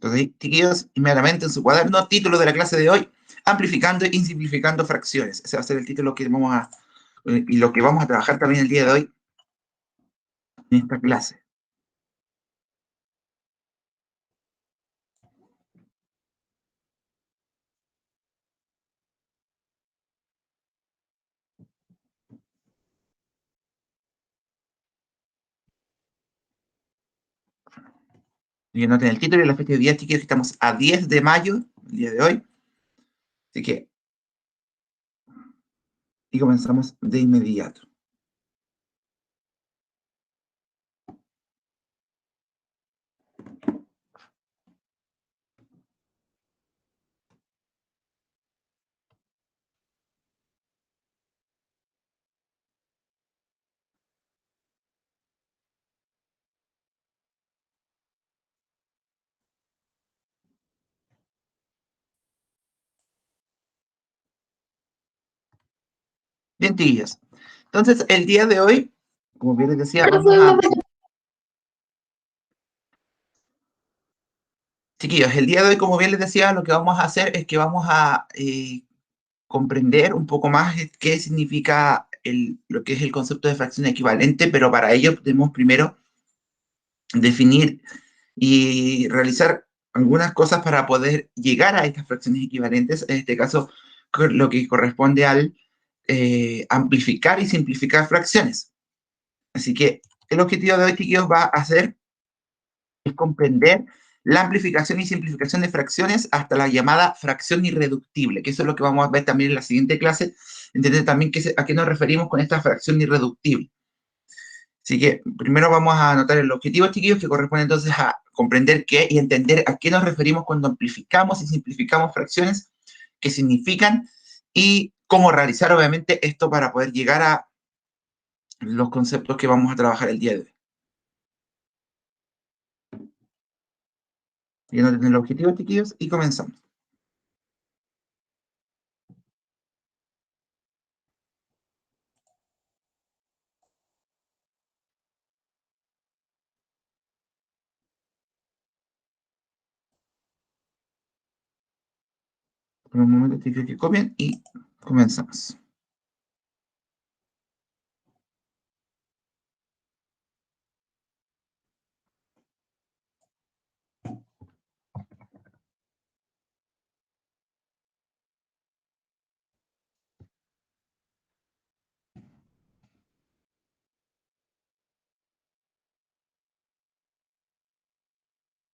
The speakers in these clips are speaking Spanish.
Entonces, chiquillos, inmediatamente en su cuaderno, título de la clase de hoy, amplificando y simplificando fracciones. Ese va a ser el título que vamos a, y lo que vamos a trabajar también el día de hoy en esta clase. Y noten el título y la fecha de día, chiquillos, que estamos a 10 de mayo, el día de hoy. Así que, y comenzamos de inmediato. Bien, chiquillos. Entonces, el día de hoy, como bien les decía, vamos a... Chiquillos, el día de hoy, como bien les decía, lo que vamos a hacer es que vamos a comprender un poco más qué significa lo que es el concepto de fracción equivalente, pero para ello tenemos primero definir y realizar algunas cosas para poder llegar a estas fracciones equivalentes, en este caso lo que corresponde al amplificar y simplificar fracciones. Así que el objetivo de hoy, chiquillos, va a ser es comprender la amplificación y simplificación de fracciones hasta la llamada fracción irreductible, que eso es lo que vamos a ver también en la siguiente clase, entender también a qué nos referimos con esta fracción irreductible. Así que primero vamos a anotar el objetivo, chiquillos, que corresponde entonces a comprender qué y entender a qué nos referimos cuando amplificamos y simplificamos fracciones, qué significan y cómo realizar, obviamente, esto para poder llegar a los conceptos que vamos a trabajar el día de hoy. Y anoten el objetivo, chiquillos, y comenzamos. Por un momento, chicos, que copien y comenzamos.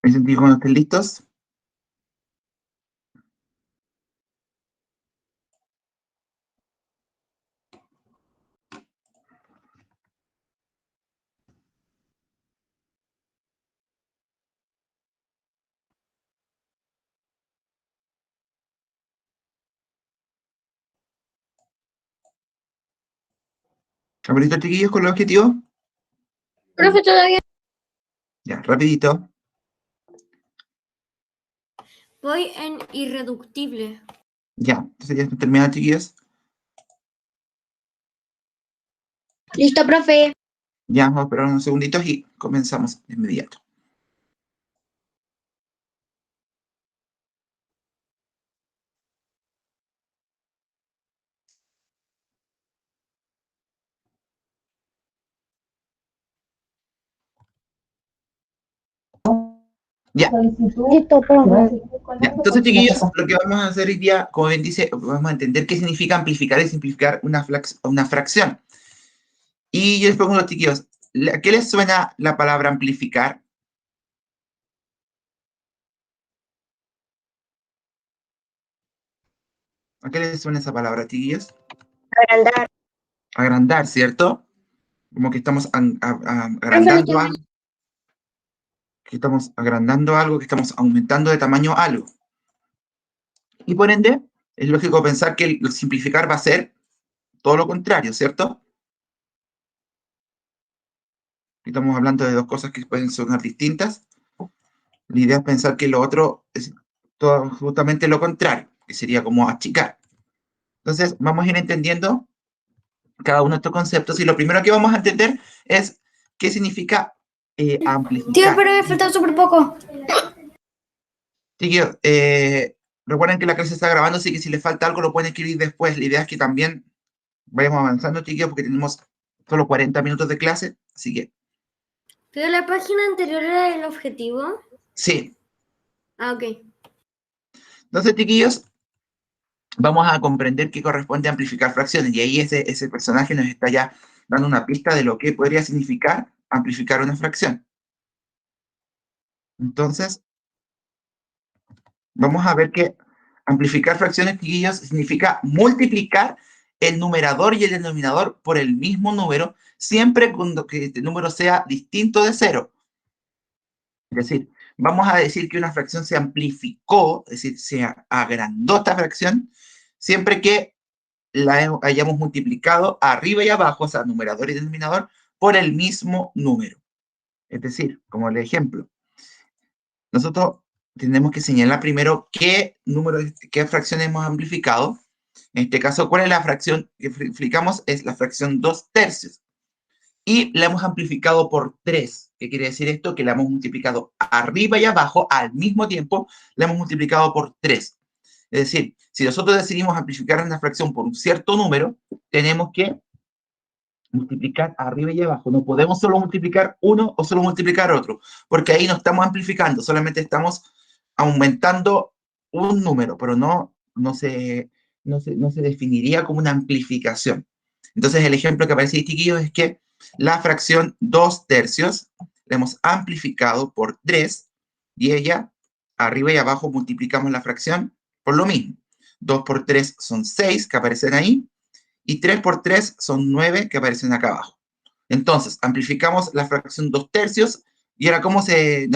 ¿Me sentí cuando estén listos? ¿Están listos, chiquillos, con el objetivo? Profe, todavía Ya, rapidito. voy en irreductible. Ya, entonces ya están terminados, chiquillos. Listo, profe. Ya, vamos a esperar unos segunditos y comenzamos de inmediato. Ya. Listo, profe. Ya. Entonces, chiquillos, lo que vamos a hacer hoy día, como bien dice, vamos a entender qué significa amplificar y simplificar una fracción. Y yo les pregunto, chiquillos, ¿a qué les suena la palabra amplificar? ¿A qué les suena esa palabra, chiquillos? Agrandar. Agrandar, ¿cierto? Como que estamos agrandando algo. Que estamos agrandando algo, que estamos aumentando de tamaño algo. Y por ende, es lógico pensar que el simplificar va a ser todo lo contrario, ¿cierto? Estamos hablando de dos cosas que pueden sonar distintas. La idea es pensar que lo otro es todo, justamente lo contrario, que sería como achicar. Entonces, vamos a ir entendiendo cada uno de estos conceptos y lo primero que vamos a entender es qué significa Tío, amplificar. pero me falta súper poco. Chiquillos, recuerden que la clase está grabando, así que si les falta algo lo pueden escribir después. La idea es que también vayamos avanzando, chiquillos, porque tenemos solo 40 minutos de clase, así que ¿Pero la página anterior era el objetivo? sí. Ah, ok. Entonces, chiquillos, vamos a comprender qué corresponde a amplificar fracciones. Y ahí ese personaje nos está ya dando una pista de lo que podría significar amplificar una fracción. Entonces, vamos a ver que amplificar fracciones, chiquillos, significa multiplicar el numerador y el denominador por el mismo número, siempre cuando que este número sea distinto de cero. Es decir, vamos a decir que una fracción se amplificó, es decir, se agrandó esta fracción, siempre que la hayamos multiplicado arriba y abajo, o sea, numerador y denominador, por el mismo número. Es decir, como el ejemplo, nosotros tenemos que señalar primero qué número, qué fracción hemos amplificado. En este caso, ¿cuál es la fracción que amplificamos? Es la fracción 2/3. Y la hemos amplificado por 3. ¿Qué quiere decir esto? Que la hemos multiplicado arriba y abajo al mismo tiempo, la hemos multiplicado por 3. Es decir, si nosotros decidimos amplificar una fracción por un cierto número, tenemos que multiplicar arriba y abajo. No podemos solo multiplicar uno o solo multiplicar otro, porque ahí no estamos amplificando, solamente estamos aumentando un número, pero no se definiría como una amplificación. Entonces, el ejemplo que aparece ahí, chiquillos, es que la fracción 2/3 la hemos amplificado por 3 y ella, arriba y abajo, multiplicamos la fracción por lo mismo. 2 por 3 son 6 que aparecen ahí, y 3 por 3 son 9 que aparecen acá abajo. Entonces, amplificamos la fracción 2/3, y ahora, ¿cómo se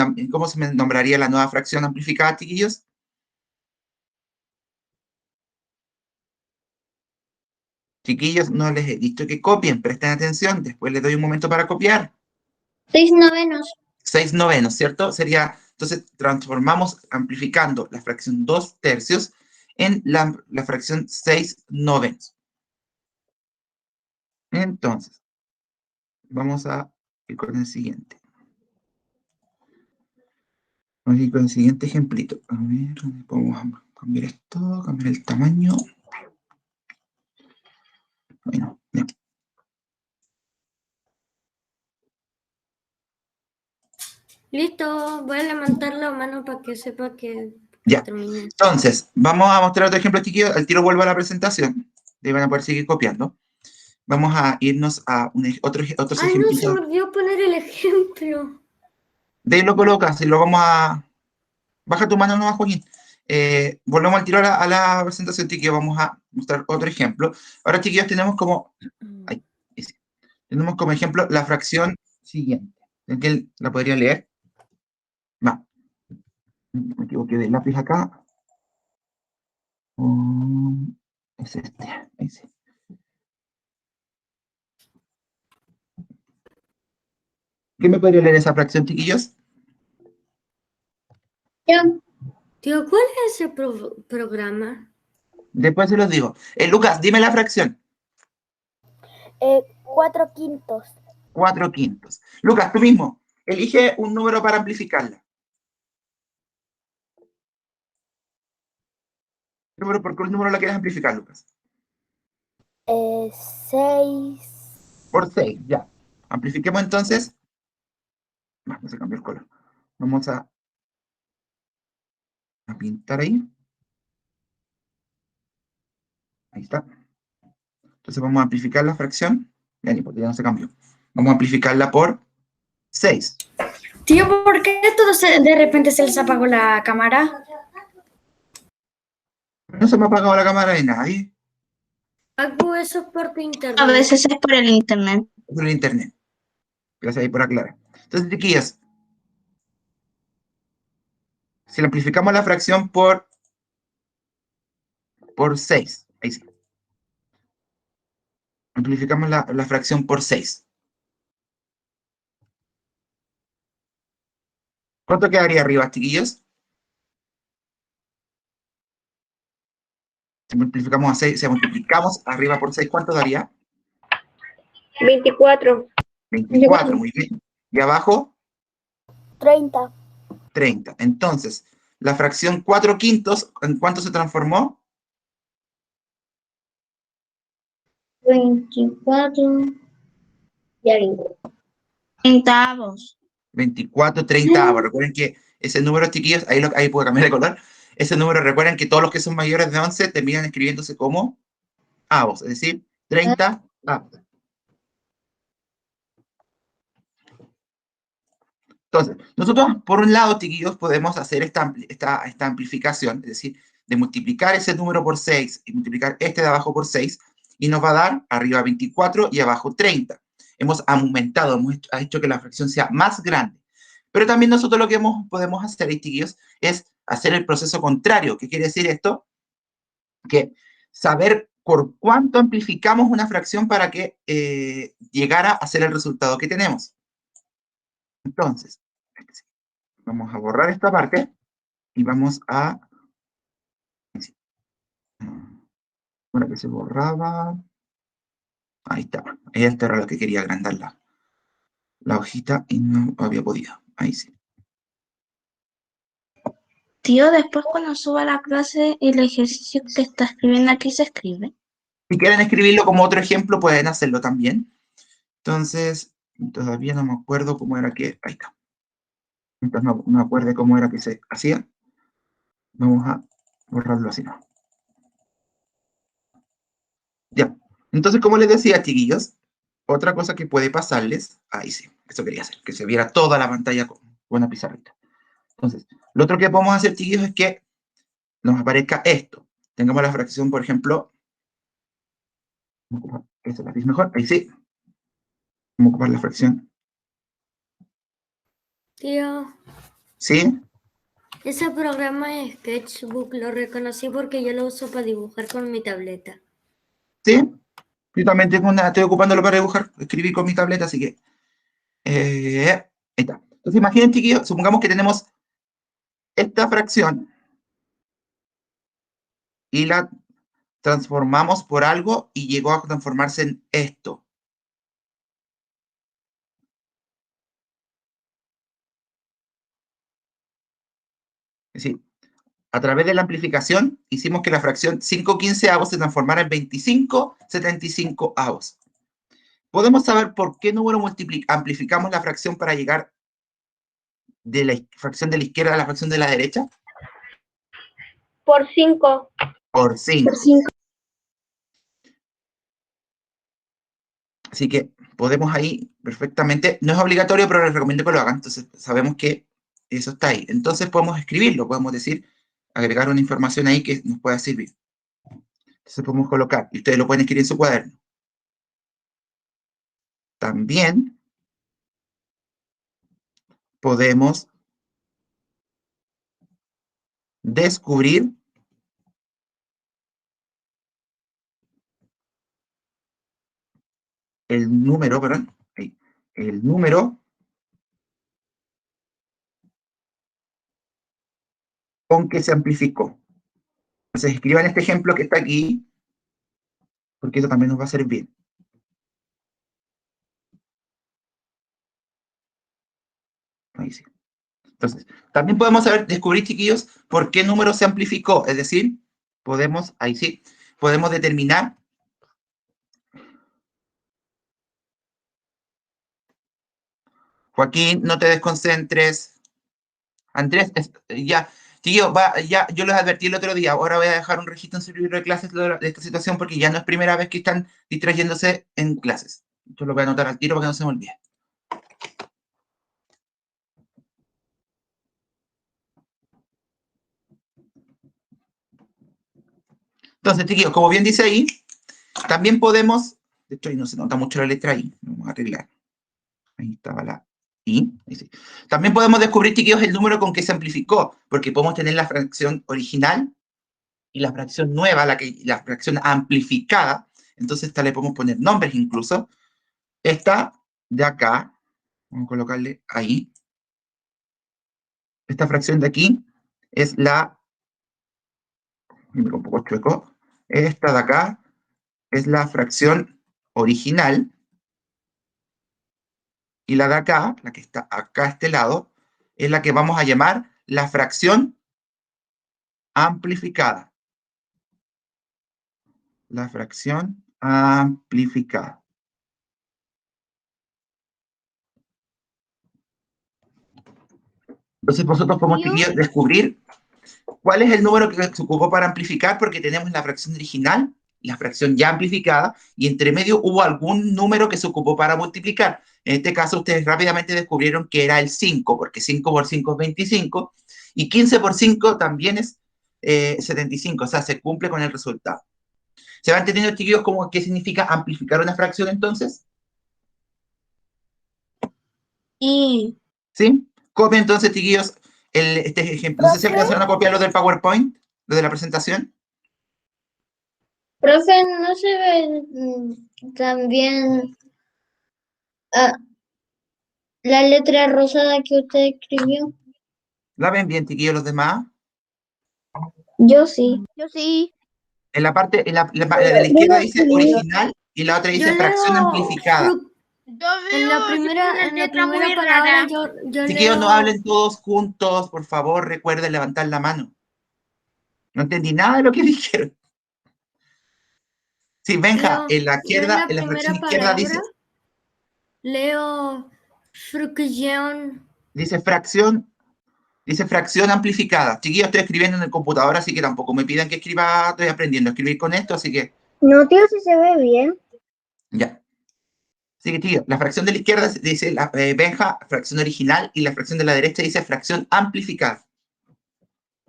nombraría la nueva fracción amplificada, chiquillos? Chiquillos, no les he dicho que copien, presten atención, después les doy un momento para copiar. 6/9. 6/9, ¿cierto? Sería, entonces, transformamos amplificando la fracción 2/3 en la fracción 6/9. Entonces, vamos a ir con el siguiente. Vamos a ir con el siguiente ejemplito. A ver, vamos a cambiar esto, cambiar el tamaño. Bueno, ya. Listo, voy a levantar la mano para que sepa que Ya. terminé. Entonces, vamos a mostrar otro ejemplo, chiquillos. Al tiro vuelvo a la presentación. Y van a poder seguir copiando. Vamos a irnos a otros Ay, no, se ejemplitos. me olvidó poner el ejemplo. De ahí lo colocas y lo vamos a... Baja tu mano nomás, Joaquín. Volvemos al tiro a la presentación, chiquillos. Vamos a mostrar otro ejemplo. Ahora, chiquillos, tenemos como... Ay, sí. Tenemos como ejemplo la fracción siguiente. ¿Quién la podría leer? Va. Me equivoqué de lápiz acá. Es este. Ahí sí. ¿Qué me podría leer esa fracción, chiquillos? Tío, ¿cuál es ese programa? Después se los digo. Lucas, dime la fracción. 4/5. 4/5. Lucas, tú mismo. Elige un número para amplificarla. ¿Por qué número la quieres amplificar, Lucas? 6. Por 6, ya. Amplifiquemos entonces. Vamos a cambiar el color. Vamos a pintar ahí. Ahí está. Entonces vamos a amplificar la fracción. Ya ni porque ya no se cambió. Vamos a amplificarla por 6. Tío, ¿por qué de repente se les apagó la cámara? No se me ha apagado la cámara de nadie. Hago eso por tu internet. A veces es por el internet. Por el internet. Gracias ahí por aclarar. Entonces, chiquillas, si le amplificamos la fracción por 6, ahí sí. Amplificamos la fracción por 6. ¿Cuánto quedaría arriba, chiquillos? Si multiplicamos a 6, si multiplicamos arriba por 6, ¿cuánto daría? 24. 24, muy bien. ¿Y abajo? 30. 30. Entonces, la fracción 4/5, ¿en cuánto se transformó? 24. Ya digo. 30avos. 24/30. Recuerden que ese número, chiquillos, ahí puedo cambiar de color. Ese número, recuerden que todos los que son mayores de 11 terminan escribiéndose como avos, es decir, 30 avos. Entonces, nosotros, por un lado, chiquillos, podemos hacer esta amplificación, es decir, de multiplicar ese número por 6 y multiplicar este de abajo por 6, y nos va a dar arriba 24 y abajo 30. Hemos aumentado, hemos hecho que la fracción sea más grande. Pero también nosotros lo que podemos hacer, chiquillos, es hacer el proceso contrario. ¿Qué quiere decir esto? Que saber por cuánto amplificamos una fracción para que llegara a ser el resultado que tenemos. Entonces, vamos a borrar esta parte y vamos a... Ahora que se borraba... Ahí está. Esto era lo que quería, agrandar la hojita y no había podido. Ahí sí. Tío, después cuando suba la clase, el ejercicio que está escribiendo aquí se escribe. Si quieren escribirlo como otro ejemplo, pueden hacerlo también. Entonces, todavía no me acuerdo cómo era que... Ahí está. Entonces no me acuerdo cómo era que se hacía. Vamos a borrarlo así, ¿no? Ya. Entonces, como les decía, chiquillos, otra cosa que puede pasarles... Ahí sí, eso quería hacer, que se viera toda la pantalla con una pizarrita. Entonces, lo otro que podemos hacer, chiquillos, es que nos aparezca esto. Tengamos la fracción, por ejemplo... Vamos a ocupar este lápiz mejor. Ahí sí. Vamos a ocupar la fracción. Tío, ¿Sí? ese programa de Sketchbook lo reconocí porque yo lo uso para dibujar con mi tableta. ¿Sí? Yo también estoy ocupándolo para dibujar. Escribí con mi tableta, así que... ahí está. Entonces, imaginen, chiquillos, supongamos que tenemos esta fracción y la transformamos por algo y llegó a transformarse en esto. Es decir, a través de la amplificación hicimos que la fracción 5/15 se transformara en 25/75. ¿Podemos saber por qué número amplificamos la fracción para llegar de la fracción de la izquierda a la fracción de la derecha? Por 5. Por 5. Así que podemos ahí perfectamente, no es obligatorio, pero les recomiendo que lo hagan, entonces sabemos que eso está ahí. Entonces podemos escribirlo, podemos decir, agregar una información ahí que nos pueda servir. Entonces podemos colocar, y ustedes lo pueden escribir en su cuaderno. También podemos descubrir el número, perdón, ahí, el número con que se amplificó. Entonces escriban este ejemplo que está aquí, porque eso también nos va a servir. Ahí sí. Entonces, también podemos descubrir, chiquillos, por qué número se amplificó. Es decir, podemos, ahí sí, podemos determinar Joaquín, no te desconcentres. Andrés, ya, tío, ya, yo les advertí el otro día, ahora voy a dejar un registro en su libro de clases de esta situación porque ya no es primera vez que están distrayéndose en clases. Yo lo voy a anotar al tiro para que no se me olvide. Entonces, chiquillos, como bien dice ahí, también podemos, de hecho ahí no se nota mucho la letra I, vamos a arreglar. Ahí estaba la I. Ahí sí. También podemos descubrir, chiquillos, el número con que se amplificó, porque podemos tener la fracción original y la fracción nueva, la fracción amplificada. Entonces, esta le podemos poner nombres incluso. Esta de acá, vamos a colocarle ahí. Esta fracción de aquí es un poco chueco. Esta de acá es la fracción original. Y la de acá, la que está acá a este lado, es la que vamos a llamar la fracción amplificada. La fracción amplificada. Entonces nosotros podemos descubrir cuál es el número que se ocupó para amplificar, porque tenemos la fracción original, la fracción ya amplificada, y entre medio hubo algún número que se ocupó para multiplicar. En este caso ustedes rápidamente descubrieron que era el 5, porque 5 por 5 es 25, y 15 por 5 también es 75, o sea, se cumple con el resultado. ¿Se van entendiendo, chiquillos, qué significa amplificar una fracción entonces? Y ¿Sí? Copia entonces, chiquillos, este ejemplo. No sé si alcanzaron a copiar lo del PowerPoint, lo de la presentación. Profe, ¿no se ve también la letra rosada que usted escribió? ¿La ven bien, chiquillos, los demás? yo sí. Yo sí. En la parte, la de la izquierda dice original y la otra dice fracción amplificada. En la primera palabra yo Chiquillos, leo... no hablen todos juntos, por favor, recuerden levantar la mano. No entendí nada de lo que dijeron. Sí, Benja, en la izquierda, en la fracción izquierda leo fracción. dice fracción amplificada. Chiquillos, estoy escribiendo en el computador, así que tampoco me pidan que escriba, estoy aprendiendo a escribir con esto, así que... No, tío, si se ve bien. Ya. Así que, tío, la fracción de la izquierda dice Benja, fracción original, y la fracción de la derecha dice fracción amplificada.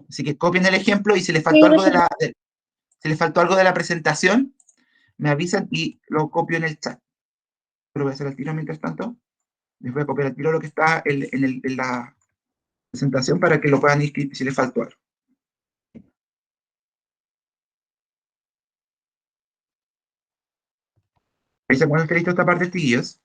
Así que copien el ejemplo y si les faltó algo de la presentación, me avisan y lo copio en el chat. Pero voy a hacer el tiro mientras tanto. Les voy a copiar el tiro lo que está en la presentación para que lo puedan inscribir si les faltó algo. ¿Veis cuando esté listo esta parte, chiquillos?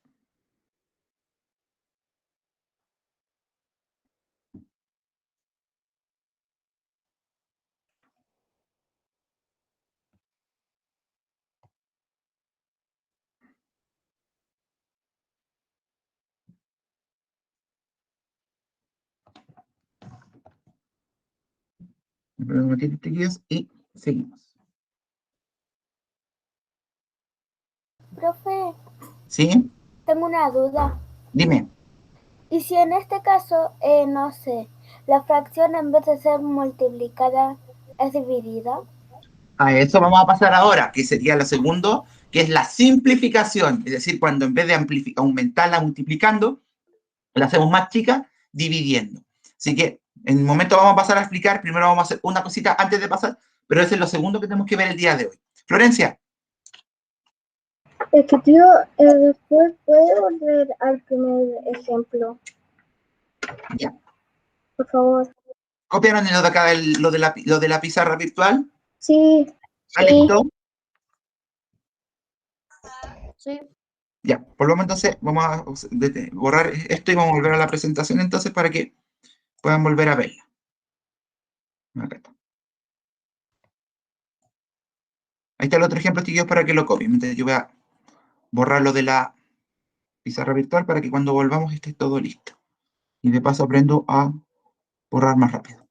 Un momentito, chiquillos, y seguimos. Profe, ¿Sí? tengo una duda. Dime. ¿Y si en este caso, no sé, la fracción en vez de ser multiplicada es dividida? A eso vamos a pasar ahora, que sería lo segundo, que es la simplificación. Es decir, cuando en vez de aumentarla multiplicando, la hacemos más chica dividiendo. Así que en un momento vamos a pasar a explicar. Primero vamos a hacer una cosita antes de pasar, pero ese es lo segundo que tenemos que ver el día de hoy. Florencia. Es que, tío, después puede volver al primer ejemplo. Ya. Por favor. ¿Copiaron lo de acá, lo de la pizarra virtual? Sí. ¿Está listo? Sí. Ya, por lo menos entonces vamos a borrar esto y vamos a volver a la presentación entonces para que puedan volver a verla. Acá está. Ahí está el otro ejemplo, chiquillos, para que lo copien. Entonces yo voy a borrar lo de la pizarra virtual para que cuando volvamos esté todo listo. Y de paso aprendo a borrar más rápido.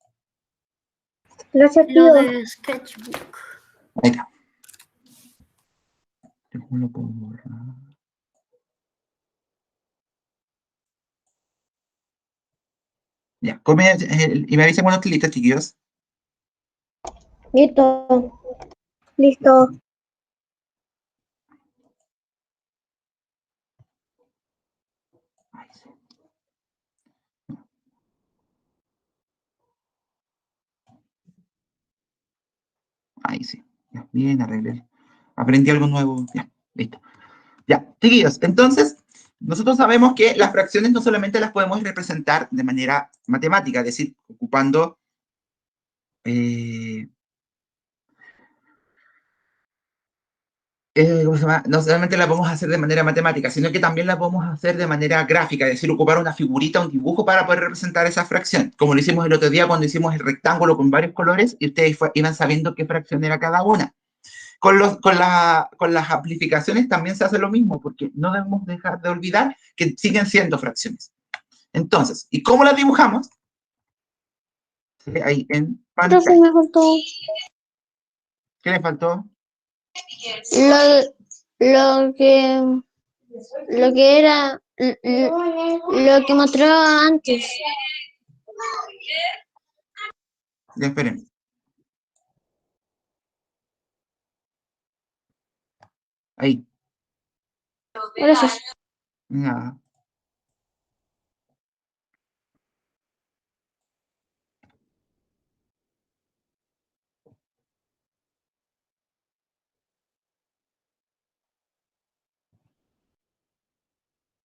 Gracias, Lo tío. de Sketchbook. Ahí está. ¿Cómo lo puedo borrar? Ya, y me avisan cuando esté listo, chiquillos. Listo. Listo. Ahí sí. Ahí sí. Ya, bien, arreglé. Aprendí algo nuevo. Ya, listo. Ya, chiquillos, entonces, nosotros sabemos que las fracciones no solamente las podemos representar de manera matemática, es decir, ocupando ¿cómo se llama? No solamente la podemos hacer de manera matemática, sino que también la podemos hacer de manera gráfica, es decir, ocupar una figurita, un dibujo para poder representar esa fracción, como lo hicimos el otro día cuando hicimos el rectángulo con varios colores y ustedes iban sabiendo qué fracción era cada una. Con las amplificaciones también se hace lo mismo, porque no debemos dejar de olvidar que siguen siendo fracciones. Entonces, ¿y cómo las dibujamos? Sí, ahí en Profe, pantalla. me faltó. ¿Qué le faltó? Lo que era, lo que mostraba antes. Ya esperen. Ahí. Gracias. Nada.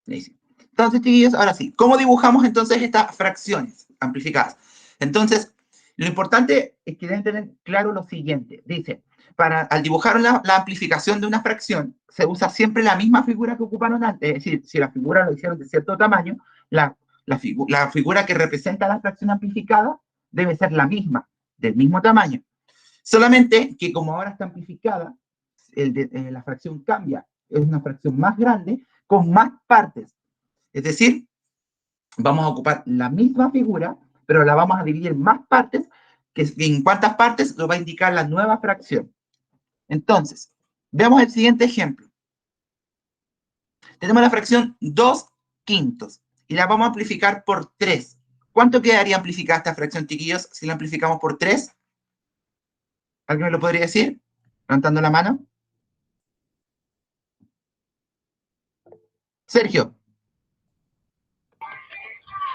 Ahí sí. Entonces, chiquillos, ahora sí, ¿cómo dibujamos entonces estas fracciones amplificadas? Entonces, lo importante es que deben tener claro lo siguiente. Dice, al dibujar la amplificación de una fracción, se usa siempre la misma figura que ocuparon antes. Es decir, si la figura lo hicieron de cierto tamaño, la figura que representa la fracción amplificada debe ser la misma, del mismo tamaño. Solamente que como ahora está amplificada, la fracción cambia. Es una fracción más grande con más partes. Es decir, vamos a ocupar la misma figura, pero la vamos a dividir en más partes, que en cuántas partes lo va a indicar la nueva fracción. Entonces, veamos el siguiente ejemplo. Tenemos la fracción 2/5 y la vamos a amplificar por 3. ¿Cuánto quedaría amplificada esta fracción, chiquillos, si la amplificamos por 3? ¿Alguien me lo podría decir? Levantando la mano. Sergio.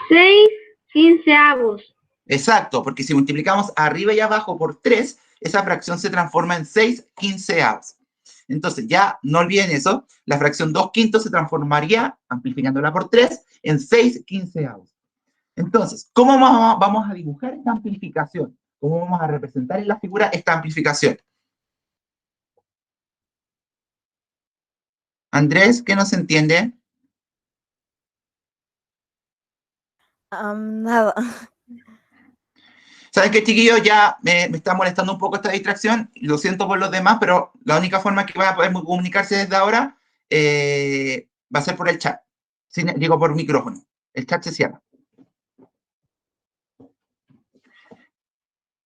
6/15. Exacto, porque si multiplicamos arriba y abajo por 3, esa fracción se transforma en 6/15. Entonces, ya no olviden eso, la fracción 2/5 se transformaría, amplificándola por 3, en 6/15. Entonces, ¿cómo vamos a dibujar esta amplificación? ¿Cómo vamos a representar en la figura esta amplificación? Andrés, ¿qué no se entiende? Nada. ¿Sabes qué, chiquillos? Ya me está molestando un poco esta distracción. Lo siento por los demás, pero la única forma que van a poder comunicarse desde ahora va a ser por el chat. Digo, por micrófono. El chat se cierra.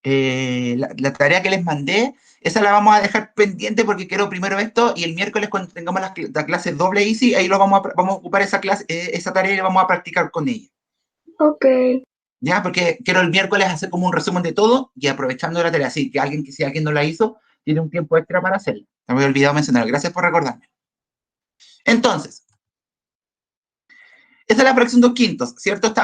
La tarea que les mandé, esa la vamos a dejar pendiente porque quiero primero esto y el miércoles cuando tengamos la clase doble easy, ahí vamos a ocupar esa tarea y la vamos a practicar con ella. Ok. ¿Ya? Porque quiero el miércoles hacer como un resumen de todo y aprovechando la tarea. Así que si alguien no la hizo, tiene un tiempo extra para hacerlo. Me había olvidado mencionar. Gracias por recordarme. Entonces, esa es la fracción 2/5, ¿cierto?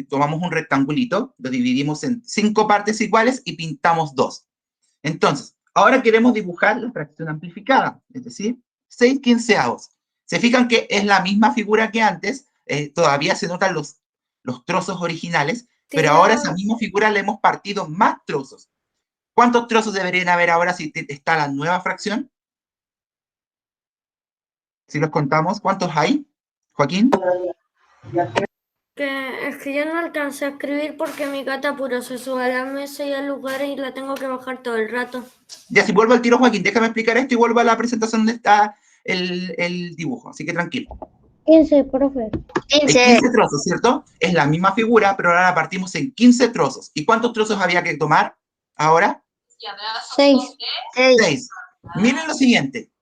Tomamos un rectangulito, lo dividimos en 5 partes iguales y pintamos 2. Entonces, ahora queremos dibujar la fracción amplificada, es decir, 6/15. Se fijan que es la misma figura que antes, todavía se notan los trozos originales, pero ahora esa misma figura le hemos partido más trozos. ¿Cuántos trozos deberían haber ahora si está la nueva fracción? Si los contamos, ¿cuántos hay? Joaquín. Es que yo no alcancé a escribir porque mi gata puro se sube a la mesa y al lugar y la tengo que bajar todo el rato. Ya, si vuelvo al tiro, Joaquín, déjame explicar esto y vuelvo a la presentación donde está el dibujo, así que tranquilo. 15, profe. Hay 15 trozos, ¿cierto? Es la misma figura, pero ahora la partimos en 15 trozos. ¿Y cuántos trozos había que tomar ahora? 6. 6. Miren lo siguiente.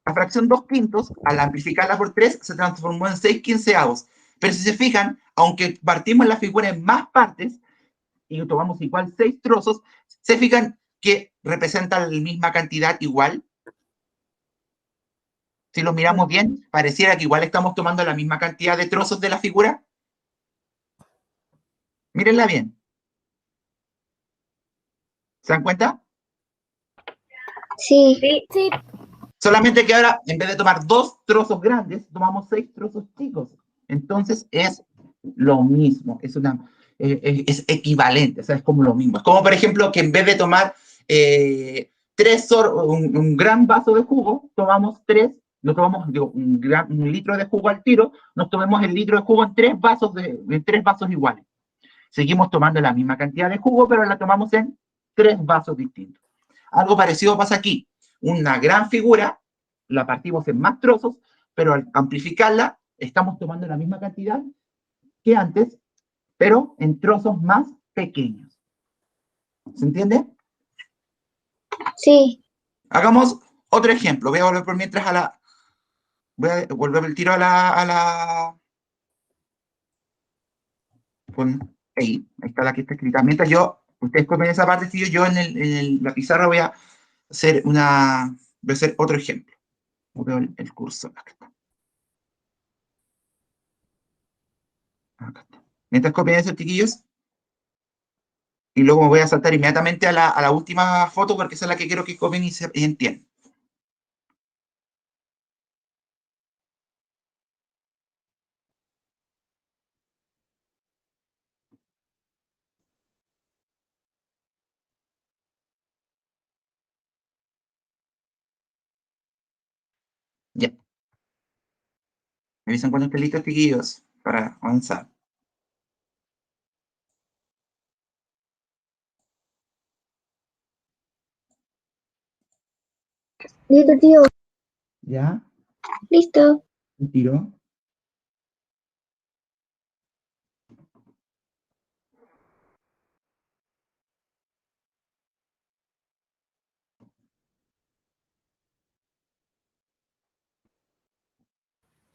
La fracción 2/5, al amplificarla por 3, se transformó en 6/15. Pero si se fijan, aunque partimos la figura en más partes y tomamos igual 6 trozos, ¿se fijan que representan la misma cantidad igual? Si lo miramos bien, pareciera que igual estamos tomando la misma cantidad de trozos de la figura. Mírenla bien. ¿Se dan cuenta? Sí. Sí, Solamente que ahora, en vez de tomar 2 trozos grandes, tomamos 6 trozos chicos. Entonces es lo mismo, es equivalente, o sea, es como lo mismo. Es como, por ejemplo, que en vez de tomar un gran vaso de jugo, tomamos 3, no tomamos un litro de jugo al tiro, nos tomemos el litro de jugo en 3 vasos iguales. Seguimos tomando la misma cantidad de jugo, pero la tomamos en 3 vasos distintos. Algo parecido pasa aquí. Una gran figura, la partimos en más trozos, pero al amplificarla, estamos tomando la misma cantidad que antes, pero en trozos más pequeños. ¿Se entiende? Sí. Hagamos otro ejemplo. Voy a volver por mientras a la... Voy a volver el tiro ahí está la que está escrita. Mientras ustedes comen esa parte, yo en la pizarra voy a voy a hacer otro ejemplo. Veo el curso. Acá está. Acá está. Mientras copian eso, chiquillos, y luego me voy a saltar inmediatamente a la última foto, porque esa es la que quiero que copien y entiendan. Ya. Me avisan cuando estén listos, chiquillos, para avanzar. Listo, tío. ¿Ya? Listo. Un tiro.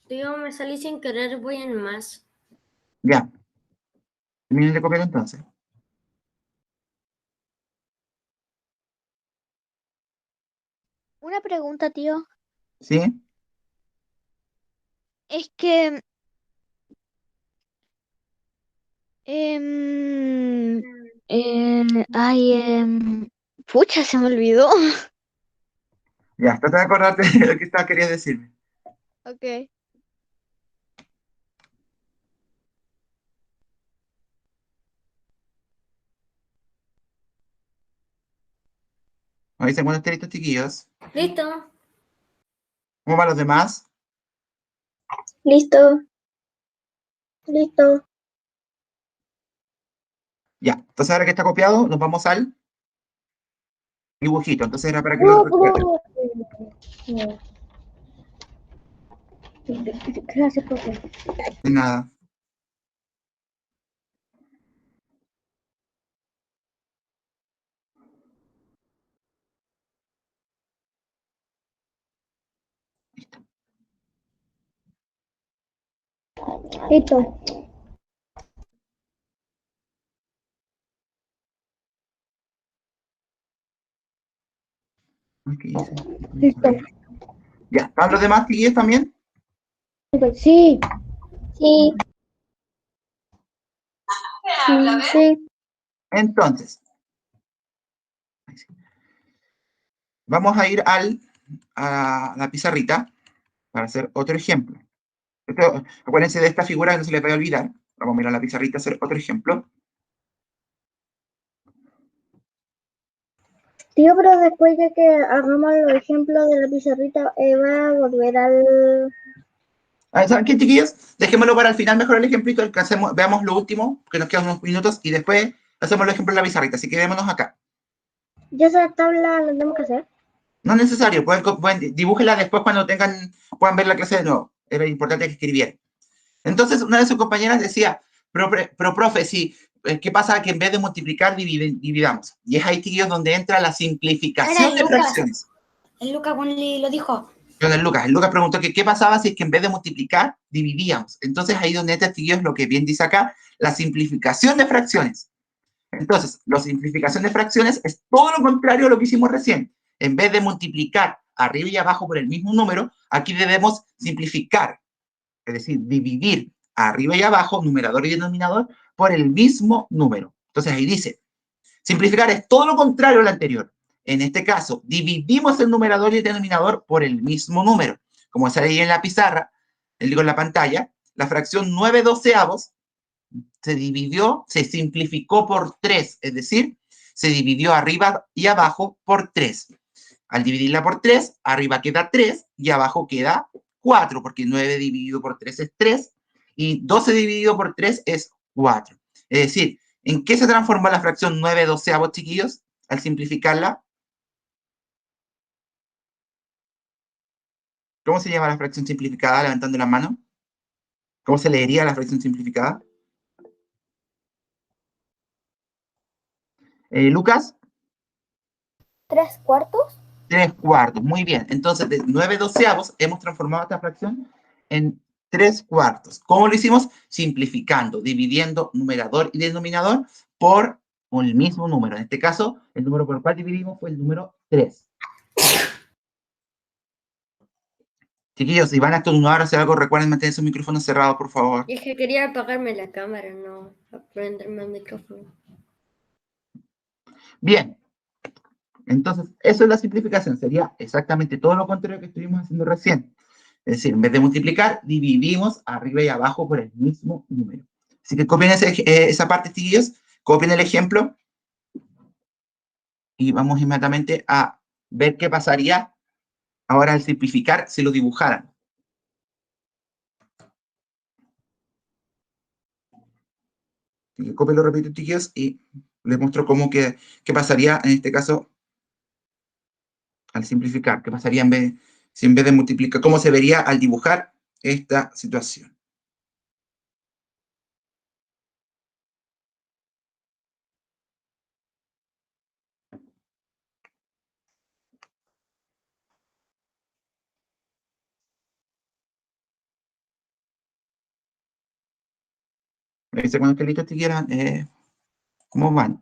Tío, me salí sin querer, voy en más. Ya. Terminen de copiar entonces. Una pregunta, tío. ¿Sí? Es que... em, ay, pucha, se me olvidó. Ya, trata de acordarte de lo que querías decirme. Ok. Me dicen cuando estén listos, chiquillos. ¿Listo? ¿Cómo van los demás? Listo. Listo. Ya. Entonces ahora que está copiado, nos vamos al dibujito. Entonces era para que lo No, recuerden. no. Gracias, profe. De nada. Listo. ¿Qué hice? Listo. Ya. ¿Están los demás, chiquillos, también? Sí. Sí. Sí. Entonces, vamos a ir a la pizarrita para hacer otro ejemplo. Acuérdense de esta figura que no se les vaya a olvidar. Vamos a mirar la pizarrita a hacer otro ejemplo. Tío, pero después de que hagamos los ejemplos de la pizarrita, va a volver al... ¿Saben qué, chiquillos? Dejémoslo para el final mejor el ejemplito, el que hacemos, veamos lo último, que nos quedan unos minutos, y después hacemos el ejemplo en la pizarrita. Así que quedémonos acá. ¿Ya esa tabla la tenemos que hacer? No es necesario, dibújenla después cuando puedan ver la clase de nuevo. Era importante que escribieran. Entonces, una de sus compañeras decía, pero profe, sí, ¿qué pasa? Que en vez de multiplicar, dividamos. Y es ahí, chiquillos, donde entra la simplificación de fracciones. El Lucas lo dijo. Con el Lucas preguntó que qué pasaba si es que en vez de multiplicar, dividíamos. Entonces, ahí donde entra, chiquillos, lo que bien dice acá, la simplificación de fracciones. Entonces, la simplificación de fracciones es todo lo contrario a lo que hicimos recién. En vez de multiplicar arriba y abajo por el mismo número, aquí debemos simplificar, es decir, dividir arriba y abajo, numerador y denominador, por el mismo número. Entonces ahí dice, simplificar es todo lo contrario al anterior. En este caso, dividimos el numerador y el denominador por el mismo número. Como sale ahí en la pizarra, digo en la pantalla, la fracción 9/12 se simplificó por 3, es decir, se dividió arriba y abajo por 3. Al dividirla por 3, arriba queda 3 y abajo queda 4, porque 9 dividido por 3 es 3 y 12 dividido por 3 es 4. Es decir, ¿en qué se transforma la fracción 9/12, chiquillos, al simplificarla? ¿Cómo se llama la fracción simplificada? Levantando la mano. ¿Cómo se leería la fracción simplificada? Lucas, 3/4. 3/4. Muy bien. Entonces, de 9/12 hemos transformado esta fracción en 3/4. ¿Cómo lo hicimos? Simplificando, dividiendo numerador y denominador por el mismo número. En este caso, el número por el cual dividimos fue el número 3. Chiquillos, si van a estornudar o hacer algo, recuerden mantener su micrófono cerrado, por favor. Y es que quería apagarme la cámara, no prenderme el micrófono. Bien. Entonces, eso es la simplificación. Sería exactamente todo lo contrario que estuvimos haciendo recién. Es decir, en vez de multiplicar, dividimos arriba y abajo por el mismo número. Así que copien esa parte, chiquillos. Copien el ejemplo. Y vamos inmediatamente a ver qué pasaría ahora al simplificar si lo dibujaran. Copienlo, repito, chiquillos, y les muestro cómo qué pasaría en este caso al simplificar. ¿Qué pasaría si en vez de multiplicar? ¿Cómo se vería al dibujar esta situación? Me dice cuando esté listo, chiquillos, ¿cómo van?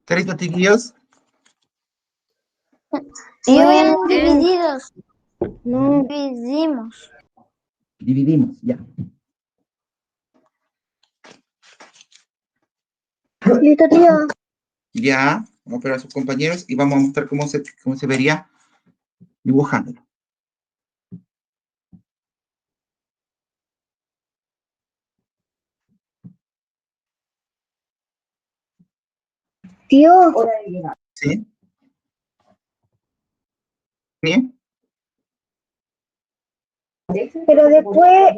¿Están listos, chiquillos? Bien Bien. divididos. No dividimos. Dividimos, ya. Listo, tío. Ya, vamos a esperar a sus compañeros y vamos a mostrar cómo se vería dibujándolo. Tío, ¿Sí? ¿Sí? pero después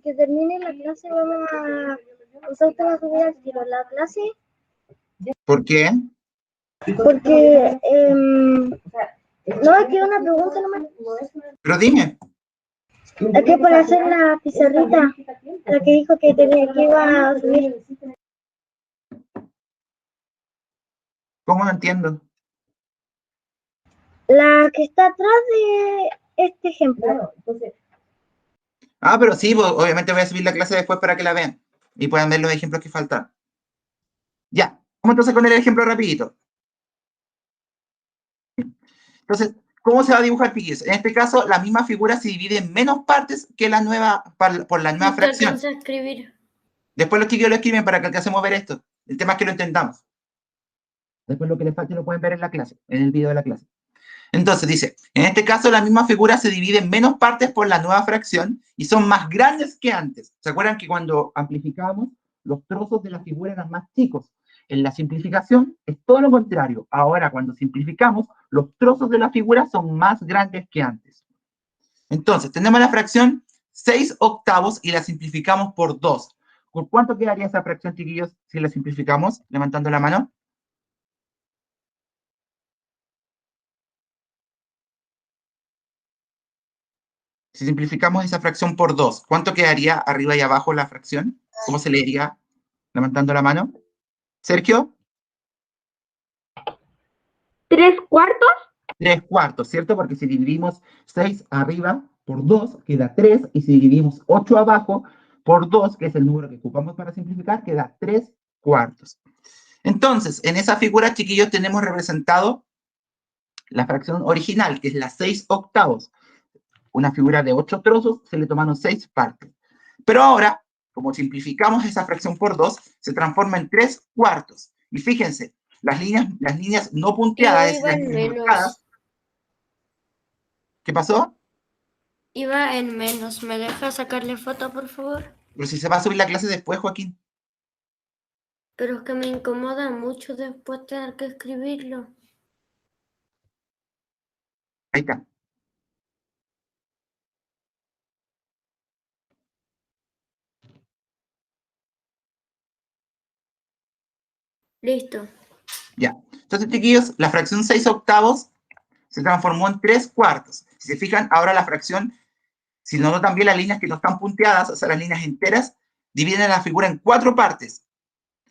que termine la clase vamos a usar para subir al tiro la clase ¿Por qué? porque no es que una pregunta nomás. Pero dime. Es que para hacer la pizarrita, la que dijo que iba a subir. ¿Cómo no entiendo? La que está atrás de este ejemplo. Ah, pero sí, obviamente voy a subir la clase después para que la vean y puedan ver los ejemplos que faltan. Ya, vamos entonces con el ejemplo rapidito. Entonces, ¿cómo se va a dibujar, chiquillos? En este caso, la misma figura se divide en menos partes que la nueva, por la nueva No te fracción. alcanza a escribir. Después los chiquillos lo escriben para que alcancemos a ver esto. El tema es que lo entendamos. Después lo que les falte lo pueden ver en la clase, en el video de la clase. Entonces dice, en este caso la misma figura se divide en menos partes por la nueva fracción y son más grandes que antes. ¿Se acuerdan que cuando amplificábamos, los trozos de la figura eran más chicos? En la simplificación es todo lo contrario. Ahora cuando simplificamos, los trozos de la figura son más grandes que antes. Entonces, tenemos la fracción 6/8 y la simplificamos por 2. ¿Por cuánto quedaría esa fracción, chiquillos, si la simplificamos? Levantando la mano. Si simplificamos esa fracción por 2, ¿cuánto quedaría arriba y abajo la fracción? ¿Cómo se leería? Levantando la mano. Sergio. 3/4. 3/4, ¿cierto? Porque si dividimos 6 arriba por 2, queda 3. Y si dividimos 8 abajo por 2, que es el número que ocupamos para simplificar, queda 3/4. Entonces, en esa figura, chiquillos, tenemos representado la fracción original, que es la 6/8. Una figura de 8 trozos, se le tomaron 6 partes. Pero ahora, como simplificamos esa fracción por 2, se transforma en 3/4. Y fíjense, las líneas no punteadas, es Iba las en líneas marcadas. menos. ¿Qué pasó? Iba en menos. ¿Me deja sacarle foto, por favor? Pero si se va a subir la clase después, Joaquín. Pero es que me incomoda mucho después tener que escribirlo. Ahí está. Listo. Ya. Entonces, chiquillos, la fracción 6/8 se transformó en 3/4. Si se fijan, ahora la fracción, si no notan bien las líneas que no están punteadas, o sea, las líneas enteras, dividen la figura en 4 partes.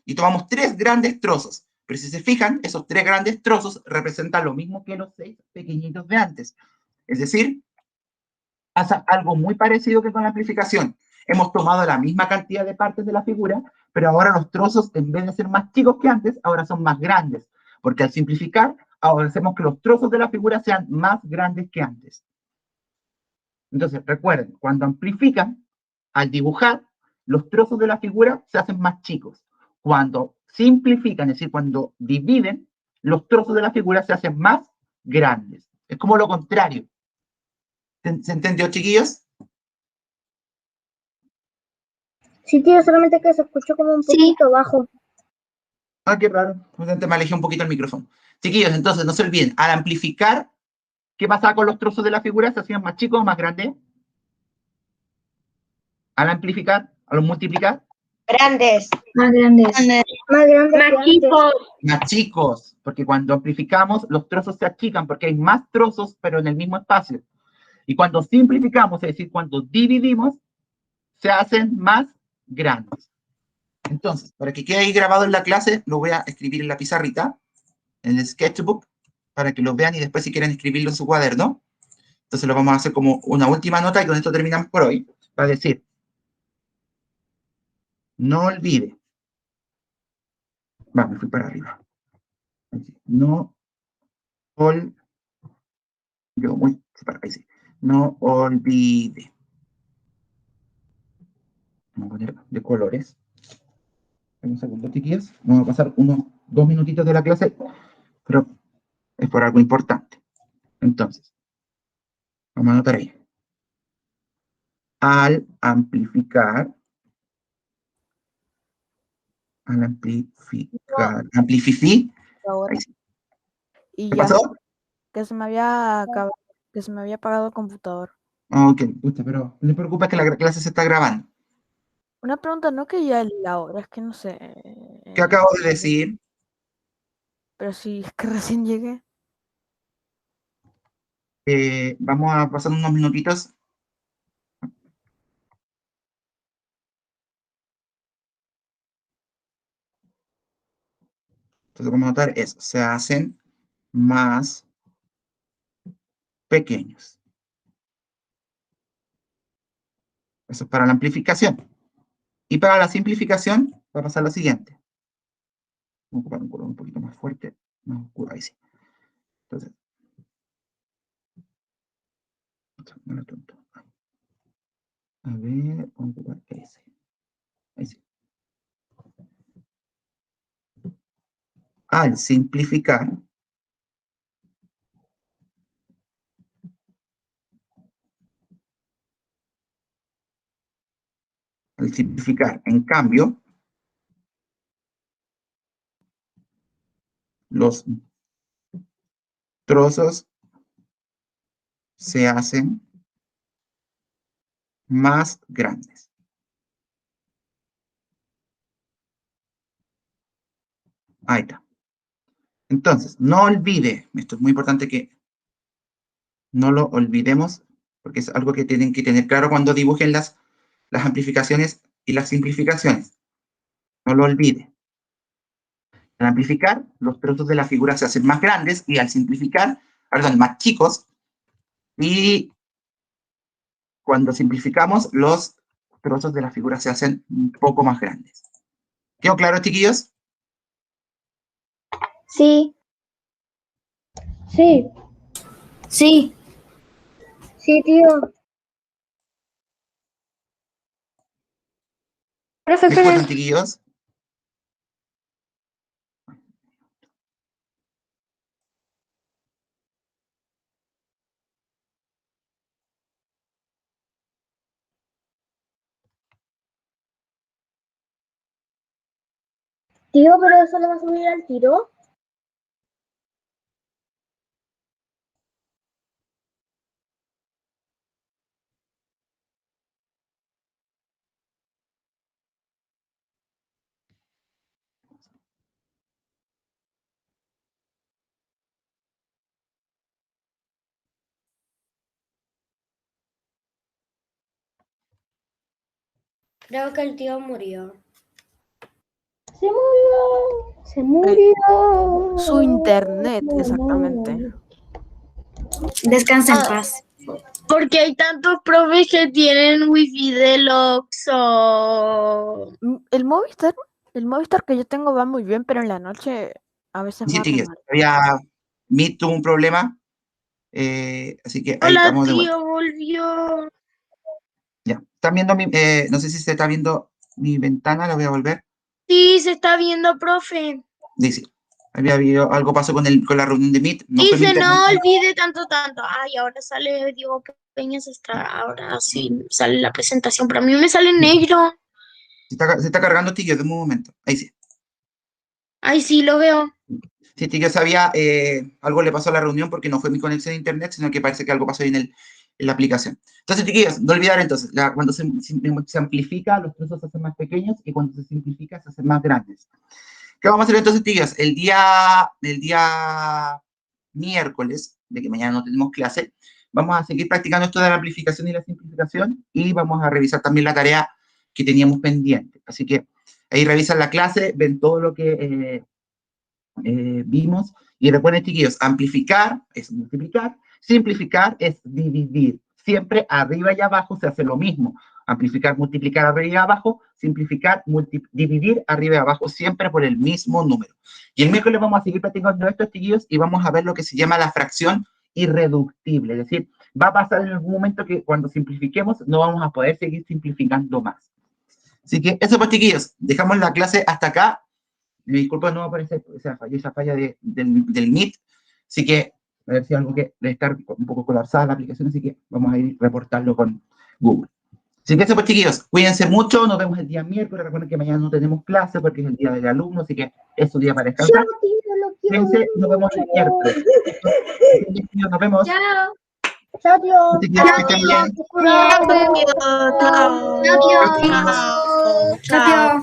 Y tomamos 3 grandes trozos. Pero si se fijan, esos 3 grandes trozos representan lo mismo que los 6 pequeñitos de antes. Es decir, pasa algo muy parecido que con la amplificación. Hemos tomado la misma cantidad de partes de la figura, pero ahora los trozos, en vez de ser más chicos que antes, ahora son más grandes. Porque al simplificar, ahora hacemos que los trozos de la figura sean más grandes que antes. Entonces, recuerden, cuando amplifican, al dibujar, los trozos de la figura se hacen más chicos. Cuando simplifican, es decir, cuando dividen, los trozos de la figura se hacen más grandes. Es como lo contrario. ¿Se entendió, chiquillos? Sí, tío, solamente que se escuchó como un poquito bajo. Ah, qué raro. Justamente me alejé un poquito el micrófono. Chiquillos, entonces, no se olviden, al amplificar, ¿qué pasaba con los trozos de la figura? ¿Se hacían más chicos o más grandes? Al amplificar, al multiplicar, Grandes. Más grandes. Más grandes que antes. chicos. más chicos, porque cuando amplificamos, los trozos se achican porque hay más trozos, pero en el mismo espacio. Y cuando simplificamos, es decir, cuando dividimos, se hacen más grandes. Entonces, para que quede ahí grabado en la clase, lo voy a escribir en la pizarrita, en el sketchbook, para que lo vean y después si quieren escribirlo en su cuaderno. Entonces lo vamos a hacer como una última nota y con esto terminamos por hoy. Va a decir, no olvide. Va, me fui para arriba. No olvide. Yo muy para ahí sí. No olvide. Vamos a poner de colores. Un segundo, chiquillos. Vamos a pasar unos 2 minutitos de la clase, pero es por algo importante. Entonces, vamos a anotar ahí. Al amplificar, amplificí. Ahora. Ahí sí. Y ¿Qué ya pasó? que se me había acabado, que se me había apagado el computador. Ok, pucha, pero no te preocupes que la clase se está grabando. Una pregunta, no que ya es la hora, es que no sé. ¿Qué acabo de decir? Pero sí, es que recién llegué. Vamos a pasar unos minutitos. Entonces vamos a notar eso. Se hacen más pequeños. Eso es para la amplificación. Y para la simplificación va a pasar lo siguiente. Vamos a ocupar un color un poquito más fuerte, más oscuro, ahí sí. Entonces, a ver, vamos a ocupar ese. Ahí sí. Al simplificar, en cambio, los trozos se hacen más grandes. Ahí está. Entonces, no olvide, esto es muy importante que no lo olvidemos, porque es algo que tienen que tener claro cuando dibujen las amplificaciones y las simplificaciones. No lo olvide. Al amplificar, los trozos de la figura se hacen más grandes y al simplificar, perdón, más chicos. Y cuando simplificamos, los trozos de la figura se hacen un poco más grandes. ¿Quedó claro, chiquillos? Sí. Sí. Sí. Sí, tío. Disculpen, chiquillos. Tío, pero eso lo va a subir al tiro. Creo que el tío murió. Se murió. Se murió. Su internet, exactamente. Descansa en Ah. paz. Porque hay tantos profes que tienen wifi deluxe o... El Movistar que yo tengo va muy bien, pero en la noche a veces Sí, va re chiquillos, mal. había Meet tuvo un problema, así que ahí Hola, estamos de vuelta. tío, volvió. Ya, están viendo no sé si se está viendo mi ventana, la voy a volver. Sí, se está viendo, profe. Dice, algo pasó con la reunión de Meet, no fue mi Dice, internet. no olvide tanto. Ay, ahora sale Diego Peñas Estrada. Ahora sí sale la presentación, pero a mí me sale en negro. Se está cargando, Tiquio, de un momento. Ahí sí. Ay, sí, lo veo. Sí, Tiquio sabía, algo le pasó a la reunión porque no fue mi conexión a internet, sino que parece que algo pasó ahí en la aplicación. Entonces, chiquillos, no olvidar entonces, cuando se amplifica, los trozos se hacen más pequeños y cuando se simplifica, se hacen más grandes. ¿Qué vamos a hacer entonces, chiquillos? El día miércoles, de que mañana no tenemos clase, vamos a seguir practicando esto de la amplificación y la simplificación y vamos a revisar también la tarea que teníamos pendiente. Así que ahí revisan la clase, ven todo lo que vimos y recuerden, chiquillos, amplificar es multiplicar, simplificar es dividir. Siempre arriba y abajo se hace lo mismo. Amplificar, multiplicar arriba y abajo, simplificar, dividir arriba y abajo, siempre por el mismo número. Y el miércoles vamos a seguir practicando esto, chiquillos, y vamos a ver lo que se llama la fracción irreductible. Es decir, va a pasar en algún momento que cuando simplifiquemos no vamos a poder seguir simplificando más. Así que eso pues, chiquillos, dejamos la clase hasta acá. Me disculpo, no aparece esa falla del Meet, así que a ver si algo que debe estar un poco colapsada la aplicación, así que vamos a ir reportarlo con Google. Así que eso pues, chiquillos, cuídense mucho, nos vemos el día miércoles, recuerden que mañana no tenemos clase porque es el día del alumno, así que es su día para descansar. Chao, tío, lo quiero Cuídense, nos vemos el miércoles. Nos vemos. Chao. Chao, tío. Chiquillos, que estén bien. Chao. Chao, tío. Chao. Chao, tío.